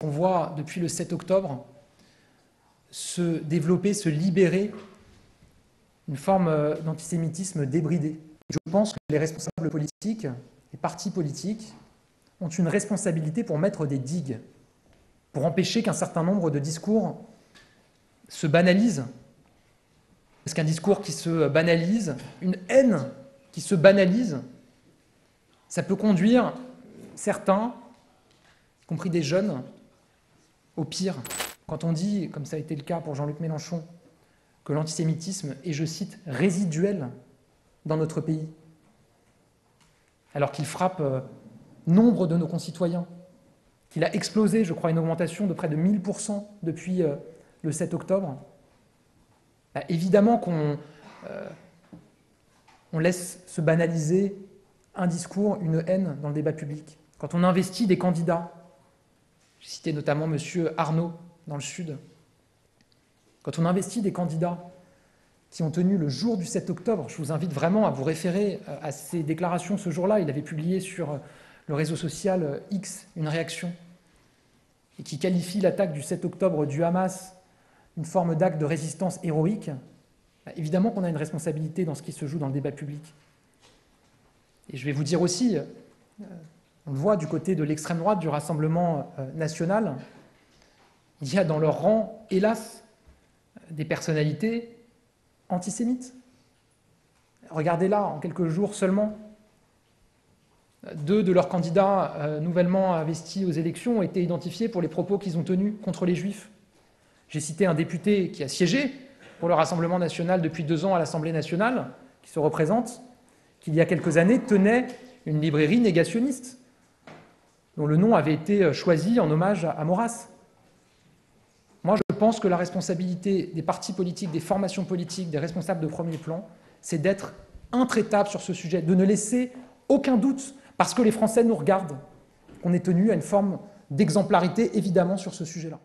On voit depuis le 7 octobre se développer, se libérer une forme d'antisémitisme débridé. Je pense que les responsables politiques, les partis politiques, ont une responsabilité pour mettre des digues, pour empêcher qu'un certain nombre de discours se banalisent. Parce qu'un discours qui se banalise, une haine qui se banalise, ça peut conduire certains, y compris des jeunes, au pire. Quand on dit, comme ça a été le cas pour Jean-Luc Mélenchon, que l'antisémitisme est, je cite, résiduel dans notre pays, alors qu'il frappe nombre de nos concitoyens, qu'il a explosé, je crois, une augmentation de près de 1000% depuis le 7 octobre, bah, évidemment qu'on laisse se banaliser un discours, une haine dans le débat public. Quand on investit des candidats, j'ai cité notamment M. Arnaud dans le Sud, quand on investit des candidats qui ont tenu le jour du 7 octobre, je vous invite vraiment à vous référer à ses déclarations ce jour-là. Il avait publié sur le réseau social X une réaction et qui qualifie l'attaque du 7 octobre du Hamas d'une forme d'acte de résistance héroïque. Bah, évidemment qu'on a une responsabilité dans ce qui se joue dans le débat public. Et je vais vous dire aussi, on le voit du côté de l'extrême droite du Rassemblement national, il y a dans leur rang, hélas, des personnalités antisémites. Regardez là, en quelques jours seulement, 2 de leurs candidats nouvellement investis aux élections ont été identifiés pour les propos qu'ils ont tenus contre les Juifs. J'ai cité un député qui a siégé pour le Rassemblement national depuis 2 ans à l'Assemblée nationale, qui se représente, qui il y a quelques années tenait une librairie négationniste, dont le nom avait été choisi en hommage à Maurras. Moi, je pense que la responsabilité des partis politiques, des formations politiques, des responsables de premier plan, c'est d'être intraitable sur ce sujet, de ne laisser aucun doute, parce que les Français nous regardent, qu'on est tenu à une forme d'exemplarité, évidemment, sur ce sujet-là.